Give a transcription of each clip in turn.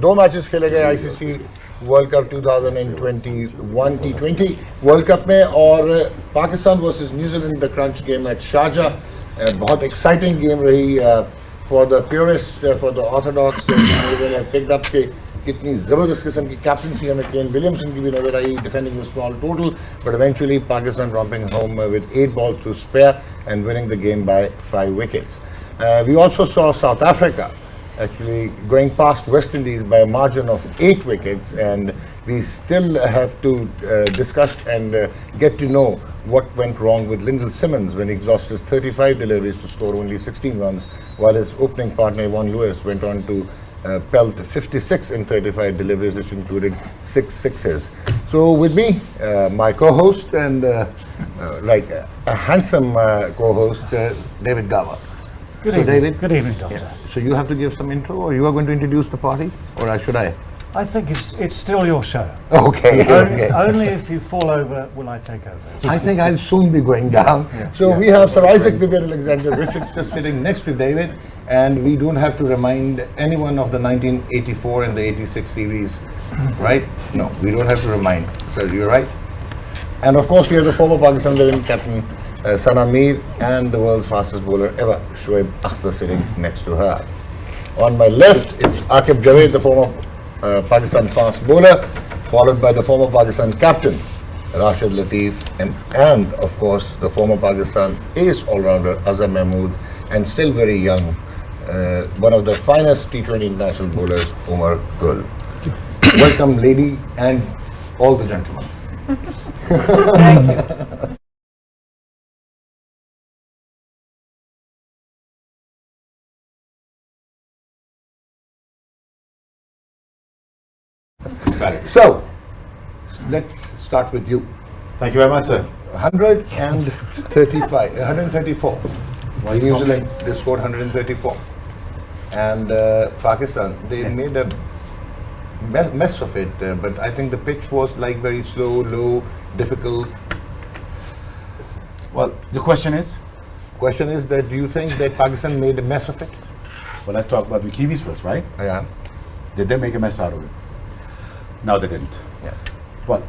दो मैचेस खेले गए ICC world cup 2021 T20 world cup में और Pakistan versus New Zealand the crunch game at Sharjah बहुत एक्साइटिंग गेम रही for the purest for the Orthodox picked up के कितनी ज़बरदस्त किस्म की कैप्टनसी हमें केन विलियमसन की भी नजर आई defending small total but eventually Pakistan romping home with 8 balls to spare and winning the game by 5 wickets. We also saw South Africa actually going past West Indies by a margin of 8 wickets, and we still have to discuss and get to know what went wrong with Lyndall Simmons when he exhausted 35 deliveries to score only 16 runs, while his opening partner Yvonne Lewis went on to pelt 56 in 35 deliveries, which included 6 sixes. So with me, my co-host and like a handsome co-host, David Gawa. Good evening. David. Good evening, Doctor. Yeah. So you have to give some intro, or you are going to introduce the party, or should I? I think it's still your show. Okay. Only if you fall over will I take over. I think I'll soon be going down. So we have Sir Isaac Vivian Alexander Richards just sitting next to David, and we don't have to remind anyone of the 1984 and the 86 series, right? No, we don't have to remind. So you're right. And of course, we have the former Pakistan living captain. Sana Mir and the world's fastest bowler ever, Shoaib Akhtar, sitting next to her. On my left, it's Aqib Javed, the former Pakistan fast bowler, followed by the former Pakistan captain, Rashid Latif, and of course, the former Pakistan ace all-rounder, Azhar Mahmood, and still very young, one of the finest T20 international bowlers, Umar Gul. Welcome, lady, and all the gentlemen. Thank you. So, let's start with you. Thank you very much, sir. 134. New Zealand, they scored 134. And Pakistan, they made a mess of it. But I think the pitch was like very slow, low, difficult. Well, the question is? Question is that do you think that Pakistan made a mess of it? Well, let's talk about the Kiwis first, right? Yeah. Did they make a mess out of it? No, they didn't. Yeah. Well,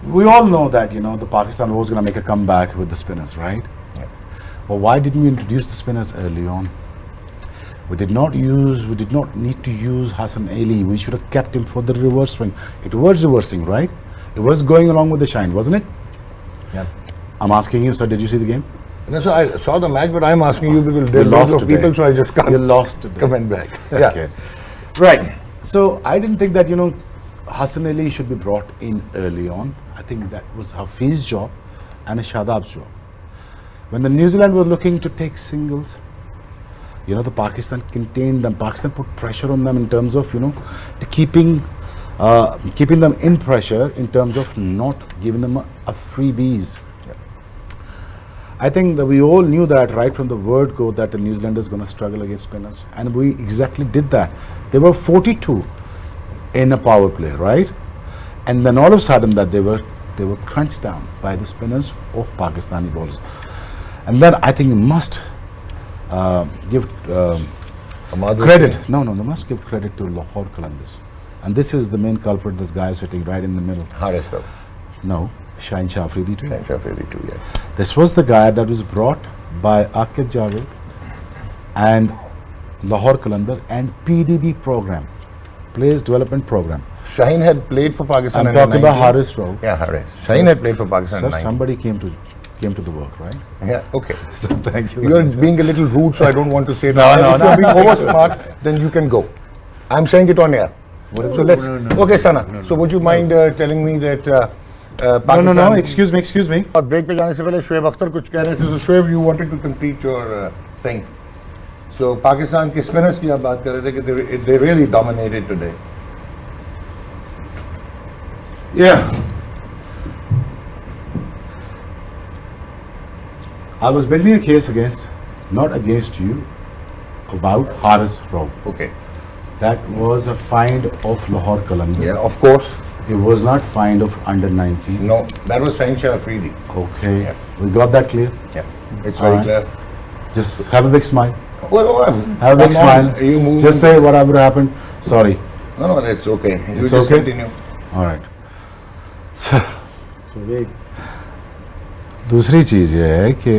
we all know that, the Pakistan was going to make a comeback with the spinners, right? Yeah. But why didn't we introduce the spinners early on? We did not need to use Hassan Ali. We should have kept him for the reverse swing. It was reversing, right? It was going along with the shine, wasn't it? Yeah. I'm asking you, sir, did you see the game? No, so I saw the match, but I'm asking you because there are lots of people, so I just can't You lost today. comment back. Yeah. Okay. Right. So I didn't think that, Hassan Ali should be brought in early on. I think that was Hafiz's job and Shadab's job. When the New Zealand were looking to take singles, the Pakistan contained them. Pakistan put pressure on them in terms of, keeping them in pressure in terms of not giving them a freebies. Yeah. I think that we all knew that right from the word go that the New Zealanders going to struggle against spinners, and we exactly did that. They were 42 in a power play, right? And then all of a sudden that they were crunched down by the spinners of Pakistani bowlers. And then I think you must give credit. No, they must give credit to Lahore Qalandars. And this is the main culprit, this guy sitting right in the middle. Haris Rauf. No, Shaheen Shah Afridi too. Shaheen Shah Afridi too, yeah. This was the guy that was brought by Aqib Javed and Lahore Qalandar and PDB program. Players Development Program. Shaheen had played for Pakistan. I'm talking about Haris Rauf. Yeah, Haris. Shaheen had played for Pakistan. Sir, somebody came to the work, right? Yeah. Okay. So thank you. You're being a little rude, so I don't want to say No. If you're being over smart, then you can go. I'm saying it on air. So let's. Okay, Sana. So would you mind telling me that Pakistan? No. Excuse me. और break पे जाने से पहले शोएब अख्तर कुछ कह रहे थे. So Shoaib, you wanted to complete your thing. So Pakistan के spinners की आप बात कर रहे थे कि they really dominated today. Yeah. I was building a case not against you, about Haris Rauf. Okay. That was a find of Lahore Qalandar. Yeah, of course. It was not find of under 19. No, that was Shaheen Shah Afridi. Okay. Yeah. We got that clear? Yeah. It's very clear. Just have a big smile. Well, Have a big smile. You move. Just say whatever happened. Sorry. No, that's okay. You It's just okay? continue. All right. So, दूसरी चीज़ ये है कि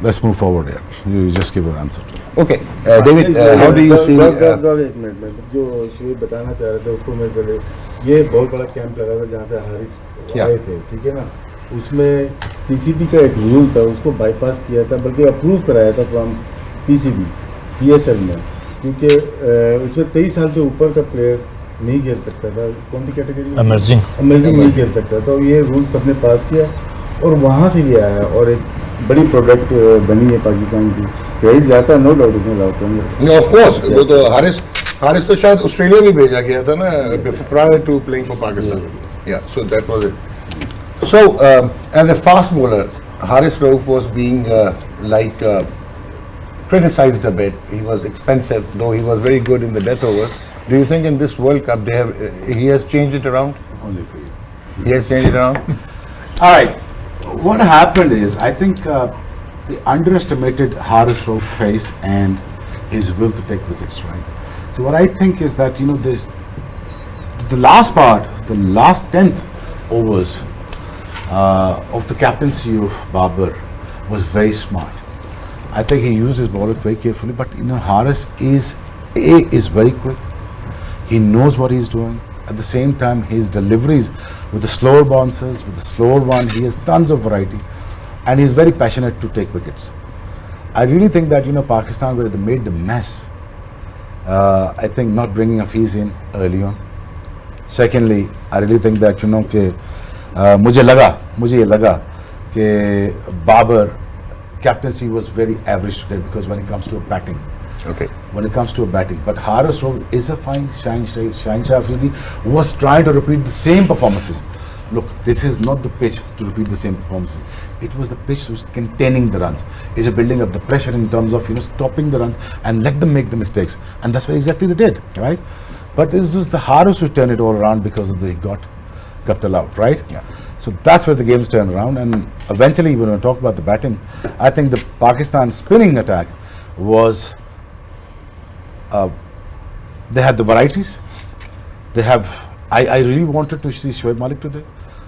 let's move forward here. You just give an answer to it. Okay, David, how do you see? एक minute में जो शोएब बताना चाह रहे थे उसको मैं पहले, ये बहुत बड़ा कैंप लगा था जहाँ पे हारिस क्या? आए थे, ठीक है ना। उसमें पीसीबी का एक रूल था, उसको बाईपास किया था, बल्कि अप्रूव कराया था फ्रॉम पीसीबी पीएसएल में, क्योंकि उसमें 23 साल से ऊपर का प्लेयर नहीं खेल सकता था। कौन सी कैटेगरी? अमेजिंग नहीं खेल सकता। तो ये रूल सबने पास किया और वहाँ से ये आया और एक बड़ी प्रोडक्ट बनी है पाकिस्तान की। क्रेडिट जाता है, नो डाउट इसमें लाभ करेंगे। No, of course. वो तो हारिस तो शायद ऑस्ट्रेलिया भी भेजा गया था ना prior to playing for Pakistan. Yeah, so that was it. So as a fast bowler, Haris Rauf was being criticized a bit. He was expensive, though he was very good in the death over. Do you think in this World Cup he has changed it around? Only for you. He has changed it around. All right. What happened is, I think they underestimated Haris Rauf's pace and his will to take wickets, right? So what I think is that, the last part, the last 10th overs of the captaincy of Babar was very smart. I think he used his bowler very carefully, but Haris is very quick. He knows what he's doing. At the same time, his deliveries with the slower bouncers, with the slower one, he has tons of variety, and he's very passionate to take wickets. I really think that Pakistan, where they made the mess, I think not bringing Hafiz in early on. Secondly, I really think that मुझे ये लगा कि Babar captaincy was very average today, because when it comes to batting. Okay. When it comes to a batting, but Haris Rauf is a fine Shaheen Afridi was trying to repeat the same performances. Look, this is not the pitch to repeat the same performances. It was the pitch to containing the runs. It's building up the pressure in terms of stopping the runs and let them make the mistakes, and that's what exactly they did, right? But this was the Haris who turned it all around because of they got Guptill out, right? Yeah. So that's where the game's turned around, and eventually, when we talk about the batting, I think the Pakistan spinning attack was. They had the varieties. They have. I really wanted to see Shoaib Malik today.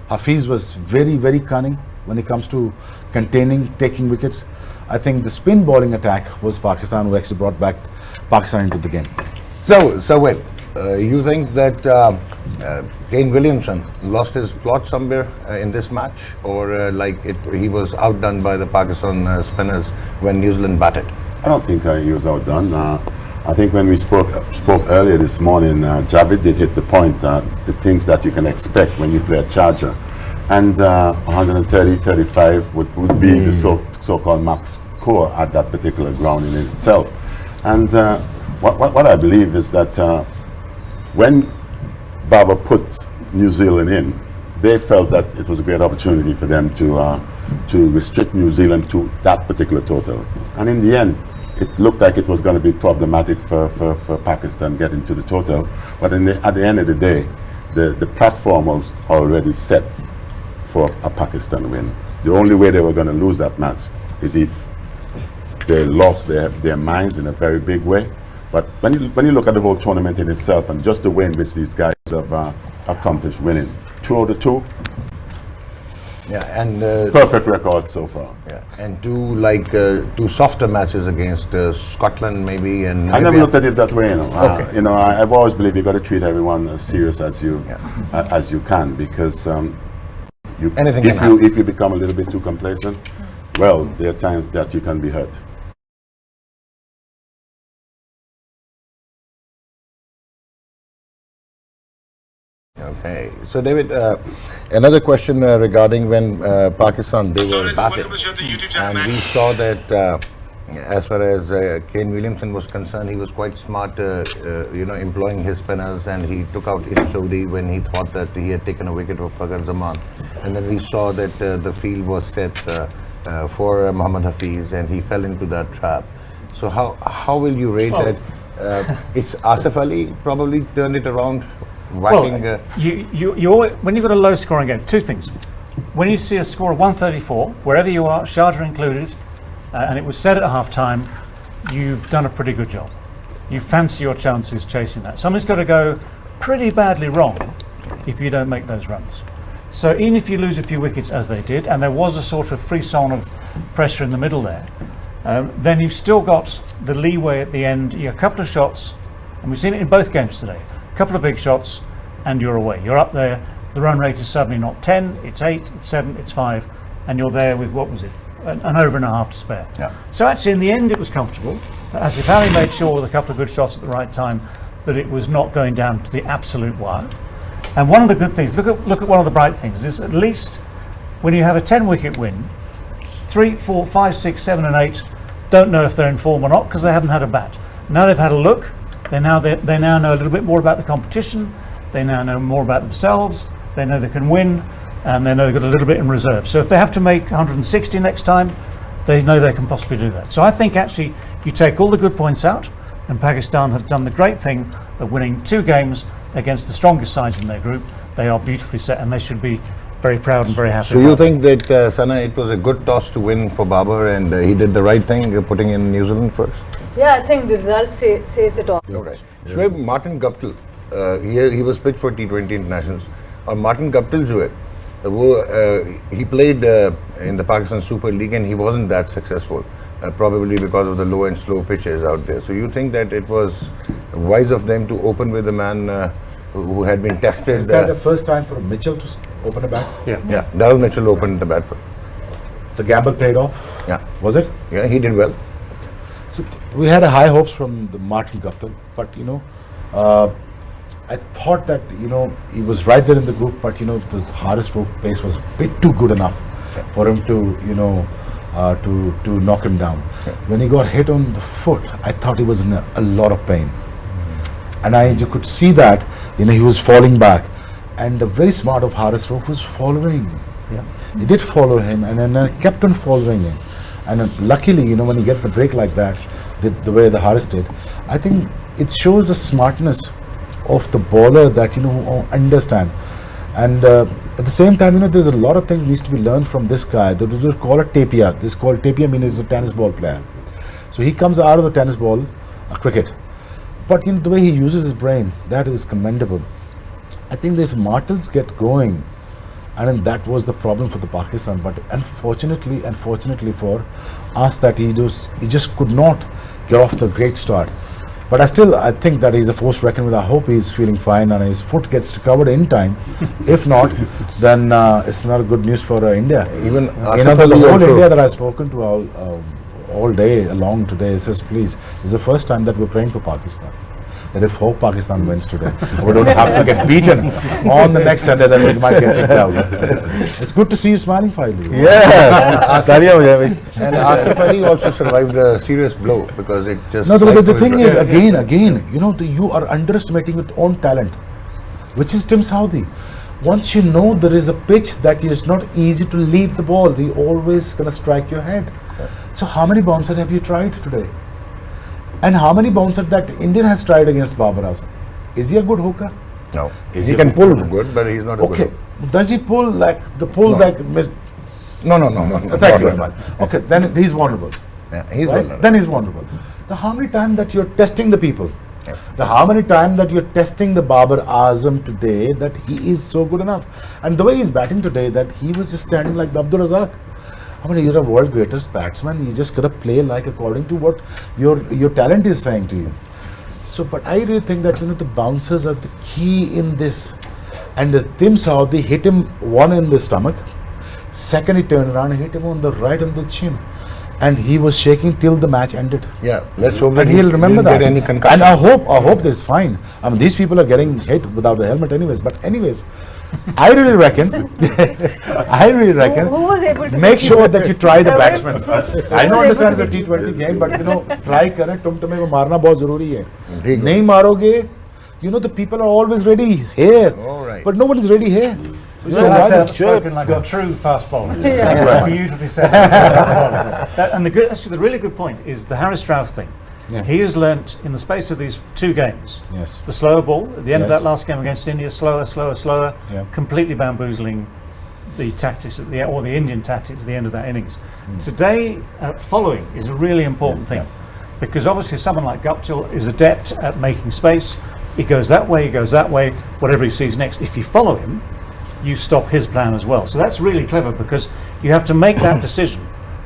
Hafiz was very, very cunning when it comes to containing, taking wickets. I think the spin bowling attack was Pakistan who actually brought back Pakistan into the game. So wait, you think that Kane Williamson lost his plot somewhere in this match, or he was outdone by the Pakistan spinners when New Zealand batted? I don't think he was outdone. I think when we spoke earlier this morning, Javid did hit the point, the things that you can expect when you play a charger. And 130, 35 would be the so-called max score at that particular ground in itself. And what I believe is that when Babar put New Zealand in, they felt that it was a great opportunity for them to restrict New Zealand to that particular total. And in the end, it looked like it was going to be problematic for Pakistan getting to the total. But at the end of the day, the platform was already set for a Pakistan win. The only way they were going to lose that match is if they lost their minds in a very big way. But when you look at the whole tournament in itself and just the way in which these guys have accomplished winning, 2 out of 2, Yeah, and perfect record so far. yeah, and two softer matches against Scotland maybe, and I never looked at it that way. Okay. I've always believed you got to treat everyone as serious as you can, because Anything can happen. if you become a little bit too complacent, well, there are times that you can be hurt. Okay, so David, another question regarding when Pakistan, they were batting, and we saw that as far as Kane Williamson was concerned, he was quite smart, employing his spinners, and he took out Saudi when he thought that he had taken a wicket of Fakhar Zaman, and then we saw that the field was set for Mohammad Hafiz, and he fell into that trap. So how will you rate that? It's Asif Ali probably turned it around. Whacking, Well, you always, when you've got a low scoring game, two things. When you see a score of 134, wherever you are, Sharjah included, and it was said at half time, you've done a pretty good job. you fancy your chances chasing that. Something's got to go pretty badly wrong if you don't make those runs. So even if you lose a few wickets, as they did, and there was a sort of frisson of pressure in the middle there, then you've still got the leeway at the end. A couple of shots, and we've seen it in both games today, a couple of big shots, and you're away. You're up there. The run rate is suddenly not 10, it's 8, it's 7, it's 5, and you're there with, what was it, an over and a half to spare. Yeah. So actually in the end it was comfortable. Asif Ali made sure with a couple of good shots at the right time that it was not going down to the absolute wire. And one of the good things, look at one of the bright things, is at least when you have a 10 wicket win, 3, 4, 5, 6, 7 and 8 don't know if they're in form or not because they haven't had a bat. Now they've had a look, they now know a little bit more about the competition, they now know more about themselves, they know they can win, and they know they've got a little bit in reserve. So if they have to make 160 next time, they know they can possibly do that. So I think actually you take all the good points out, and Pakistan have done the great thing of winning 2 games against the strongest sides in their group. They are beautifully set, and they should be very proud and very happy. So you think that, Sana, it was a good toss to win for Babar, and he did the right thing, putting in New Zealand first? Yeah, I think the results says it all. All right. Shoaib, Martin Guptill, he was picked for T20 internationals. और Martin Guptill जो है वो he played in the Pakistan Super League and he wasn't that successful, probably because of the low and slow pitches out there. So you think that it was wise of them to open with a man who had been tested? Is that the first time for Mitchell to open a bat? Yeah, Darryl Mitchell opened the bat for. The gamble paid off? Yeah. Was it? Yeah, he did well. So we had high hopes from the Martin Guptill, but I thought that he was right there in the group, but the hardest stroke pace was a bit too good enough for him to to knock him down. Yeah. When he got hit on the foot, I thought he was in a lot of pain, and you could see that he was falling back, and the very smart of hardest stroke was following. Yeah. He did follow him, and then kept on following him, and luckily when you get the break like that, the way the hardest did, I think it shows the smartness of the bowler that who understand, and at the same time there's a lot of things needs to be learned from this guy. They call it tapia. This called tapia means he's a tennis ball player. So he comes out of the tennis ball, cricket, but the way he uses his brain, that is commendable. I think that if Martins get going, and then that was the problem for the Pakistan. But unfortunately for us, that he just could not get off the great start. But I think that he's a force to reckon with. I hope he's feeling fine and his foot gets recovered in time. If not, then it's not good news for India. Even The Asif whole Ali also. India that I've spoken to all day long today says, please, it's the first time that we're praying for Pakistan. That if hope Pakistan wins today, we don't have to get beaten on the next Sunday, then we might get kicked out. It's good to see you smiling, finally. Yeah. And Asif Ali also survived a serious blow because it just. No, the sliced thing through his is, brain. again, you are underestimating your own talent, which is Tim Southee. Once you know there is a pitch that is not easy to leave the ball, he always gonna strike your head. So how many bouncers have you tried today? And how many bouncers that Indian has tried against Babar Azam? Is he a good hooker? No. Is He he can a pull good good, but he's not a good Okay. hooker. Does he pull like the pull No. like? No. Thank you very much. Okay, then he's vulnerable. Yeah, he's Right? well. Then he's vulnerable. Now, how many times that you're testing the people? Yeah. How many times that you're testing the Babar Azam today that he is so good enough? And the way he's batting today, that he was just standing like the Abdul Razak. I mean, you're a world greatest batsman. You just gotta play like according to what your talent is saying to you. So, but I really think that the bouncers are the key in this. And Tim Southee hit him one in the stomach. Second, he turned around and hit him on the right on the chin, and he was shaking till the match ended. Yeah, let's hope that And he'll remember that. Get any concussion. And I hope there's fine. I mean, these people are getting hit without a helmet anyways. But anyways, I really reckon. Who was able to Make sure that you try the Survive? batsman. I don't understand it's a T20 game, but try करें. तुम्हें को मारना बहुत जरूरी है. ठीक है. नहीं मारोगे, the people are always ready here, All right. but nobody's ready here. So As just I run said, it. spoken like a true fast bowler. Yeah. Beautifully said. And the really good point is the Harris Strauss thing. Yeah. He has learnt in the space of these 2 games, Yes. the slower ball at the end of Yes. that last game against India, slower, Yeah. completely bamboozling the tactics or the Indian tactics at the end of that innings. Today, following is a really important thing. because obviously someone like Guptill is adept at making space. He goes that way, he goes that way, whatever he sees next. If you follow him, you stop his plan as well. So that's really clever, because you have to make that decision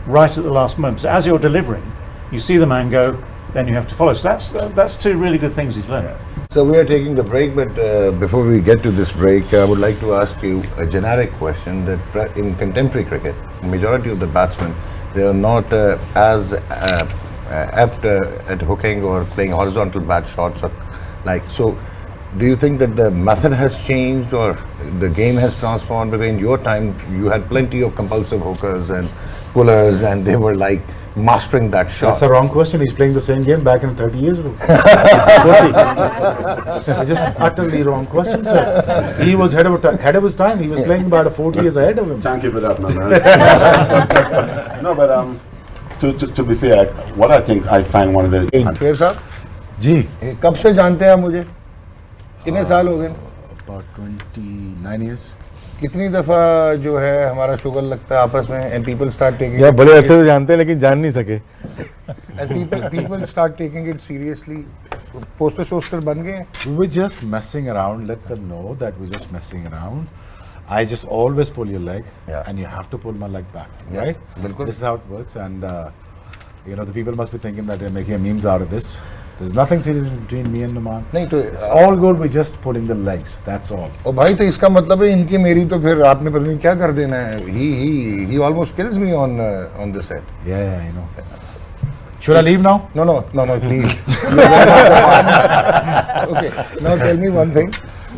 right at the last moment. So as you're delivering, you see the man go, then you have to follow. So that's two really good things he's learned. So we are taking the break, but before we get to this break, I would like to ask you a generic question that in contemporary cricket, majority of the batsmen, they are not as apt at hooking or playing horizontal bat shots. So do you think that the method has changed or the game has transformed? Because in your time, you had plenty of compulsive hookers and pullers, and they were like mastering that shot. That's the wrong question. He's playing the same game back in 30 years ago. It's just utterly wrong question, sir. He was ahead of his time. He was playing about 40 years ahead of him. Thank you for that, my man. No, but to be fair, what I think I find one of the... Shoaib साहब जी कब से जानते हैं मुझे? कितने साल हो गए? about 29 years. कितनी दफा जो है हमारा शुगर लगता है आपस में, and people start taking या बड़े अच्छे से जानते हैं लेकिन जान नहीं सके. and people start taking it seriously. Poster बन गए. We were just messing around. Let them know that we're just messing around. I just always pull your leg, and you have to pull my leg back, right? बिल्कुल. This is how it works, and the people must be thinking that they're making memes out of this. There's nothing serious between me and Numan. नहीं तो It's all good. We're just pulling the legs. That's all. ओ भाई तो इसका मतलब है इनकी मेरी तो फिर आपने पता नहीं क्या कर देना है. He almost kills me on the set. Yeah, I know. Should I leave now? No, please. Okay, now tell me one thing.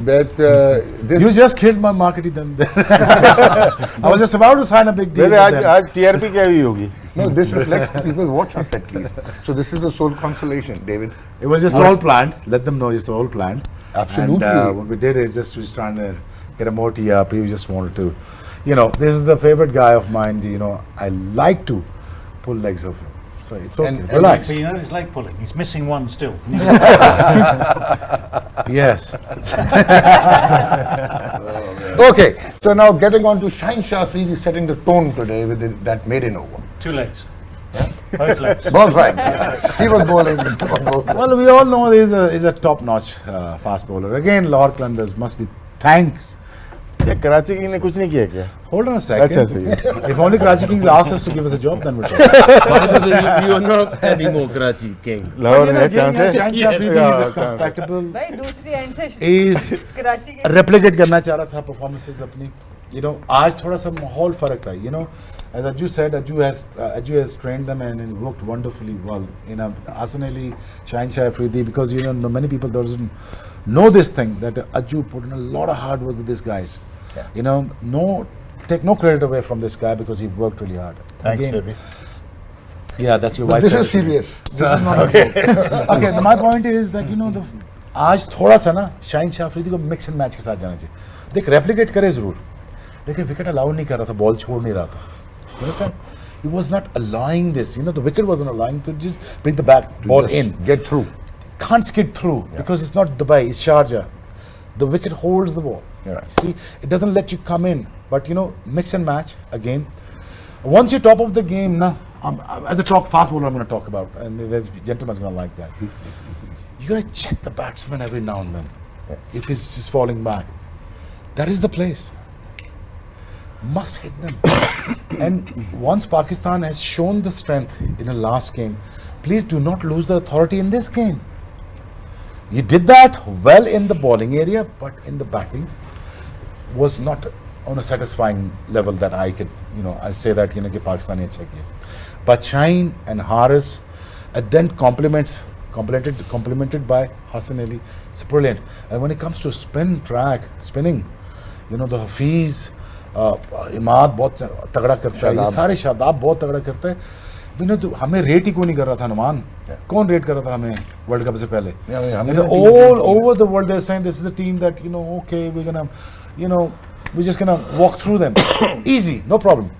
That this You just killed my marketing then. I was just about to sign a big deal. मेरे with them. आज TRP क्या हुई होगी? no, this reflects people watch us at least. So this is the sole consolation, David. It was just all planned. Let them know it's all planned. Absolutely. And what we did is just we was trying to get a more TRP. We just wanted to, this is the favorite guy of mine. I like to pull legs of him. So it's okay. And- Relax. But you know his leg pulling. He's missing one still. Yes. Okay, so now getting on to Shaheen Shah Afridi setting the tone today with that maiden over. 2 legs. Both legs. Both right. He was bowling on both. Well, we all know he's a top-notch fast bowler. Again, Lord Klanders must be thanks. ये Karachi king ने कुछ नहीं किया क्या? Hold on a second. अच्छा, If only Karachi Kings asked us to give us a job, then we'll talk. You are not anymore Karachi King. Lahore में Again, chance है. Shaheen Shah Afridi is a compatible. भाई दूसरी and से Is Karachi के replicate करना चाह रहा था performances अपनी. आज थोड़ा सा माहौल फर्क था. As Ajju said, Ajju has trained them and it worked wonderfully well. Hasan Ali, Shaheen Shah Afridi, because many people doesn't know this thing that Ajju put in a lot of hard work with these guys. Take no credit away from this guy because he worked really hard. Thanks, Again, Shabi. Yeah, that's your wife. This is serious. This is not Okay, my point is that आज थोड़ा सा ना शाहीन शाह अफरीदी को mix and match के साथ जाना चाहिए. देख रेप्लिकेट करे जरूर, लेकिन विकेट अलाउ नहीं कर रहा था, बॉल छोड़ नहीं रहा था. You understand? He was not allowing this. The wicket wasn't allowing to just bring the ball in. Get through. Can't skid through because it's not Dubai, it's Sharjah. The wicket holds the ball. Yeah. See, it doesn't let you come in. But mix and match again. Once you're top of the game, as a fast bowler, I'm going to talk about, and there's gentlemen's going to like that. You got to check the batsman every now and then. If he's just falling back, that is the place. Must hit them. And once Pakistan has shown the strength in the last game, please do not lose the authority in this game. You did that well in the bowling area, but in the batting was not on a satisfying level that I could, I say that, कि Pakistan ने अच्छा किया. But Shaheen and Haris, and then complemented by Hasan Ali, it's brilliant. And when it comes to spinning, the Hafiz, Imad बहुत तगड़ा करता है, ये सारे शादाब बहुत तगड़ा करता है. तो हमें रेट ही कोई नहीं कर रहा था. अनुमान कौन रेट कर रहा था हमें वर्ल्ड कप से पहले? All over the world they're saying this is a team that okay, we're gonna we're just gonna walk through them easy, no problem.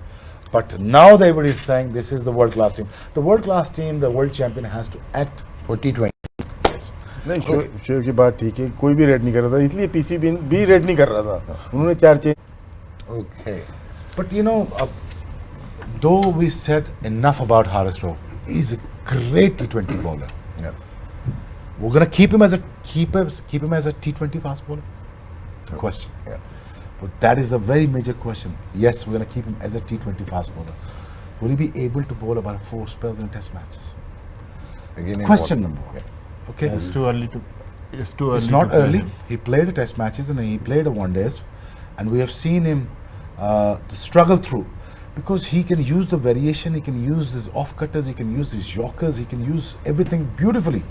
But now everybody is saying this is the world class team. The world class team, the world champion has to act for T20. Yes. नहीं शोएब की बात ठीक है, कोई भी rate नहीं कर रहा था, इसलिए पीसीबी भी रेट नहीं कर रहा था. उन्होंने 4 change. Okay. But though we said enough about Haris Rowe, he's a great T20 bowler. Yeah. We're going to keep him as a T20 fast bowler. Question. Yeah. But that is a very major question. Yes, we're going to keep him as a T20 fast bowler. Will he be able to bowl about 4 spells in Test matches? Again, Question important. number 1. Okay. It's too early to. It's too early. It's not to play early. him. He played a Test matches and he played a one days, and we have seen him struggle through, because he can use the variation, he can use his off cutters, he can use his yorkers, he can use everything beautifully.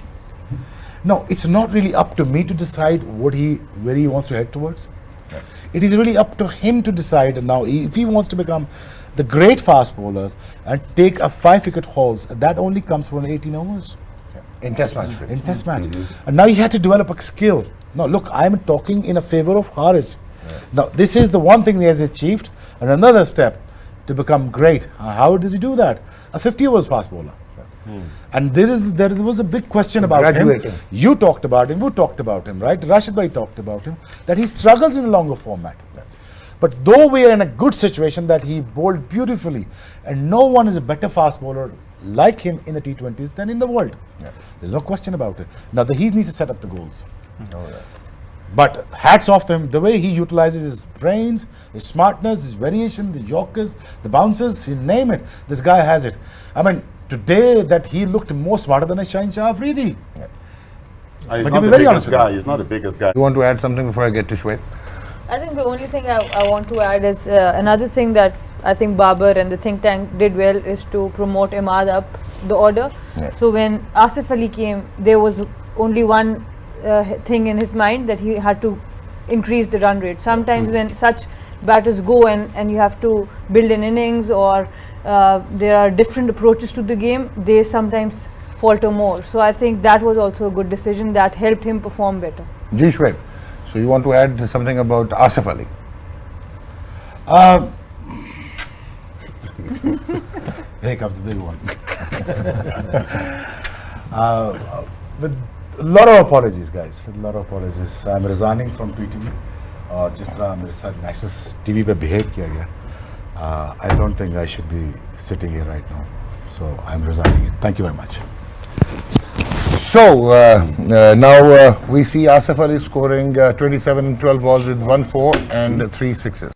Now, it's not really up to me to decide where he wants to head towards. Yeah. It is really up to him to decide now if he wants to become the great fast bowlers and take a 5-wicket hauls. That only comes from 18 overs In Test match. in Test match. And now he had to develop a skill. Now, look, I'm talking in a favor of Haris. Now, this is the one thing he has achieved, and another step to become great. How does he do that? A 50 overs fast bowler. And there was a big question about Graduating. him. You talked about him, you talked about him, right? Rashid Bhai talked about him, that he struggles in a longer format. But though we are in a good situation that he bowled beautifully, and no one is a better fast bowler like him in the T20s than in the world. Yeah. There's no question about it. Now, he needs to set up the goals. Oh, yeah. But hats off to him, the way he utilizes his brains, his smartness, his variation, the yorkers, the bounces, you name it. This guy has it. I mean, today that he looked more smarter than a Shaheen Shah Afridi. He's But not to be the very honest biggest with you. guy. He's not the biggest guy. You want to add something before I get to Shoaib? I think the only thing I want to add is another thing that I think Babar and the think tank did well is to promote Imad up the order. Yeah. So when Asif Ali came, there was only one thing in his mind, that he had to increase the run rate. Sometimes when such batters go and you have to build an innings, or there are different approaches to the game, they sometimes falter more. So I think that was also a good decision that helped him perform better. Ji Shoaib. So you want to add something about Asif Ali? Here comes the big one. With a lot of apologies, guys. With a lot of apologies. I'm resigning from PTV. और जिस तरह मेरे साथ national TV पे behave किया गया, I don't think I should be sitting here right now. So I'm resigning it. Thank you very much. So now we see Asif Ali scoring 27 in 12 balls with 1 4 and 3 sixes.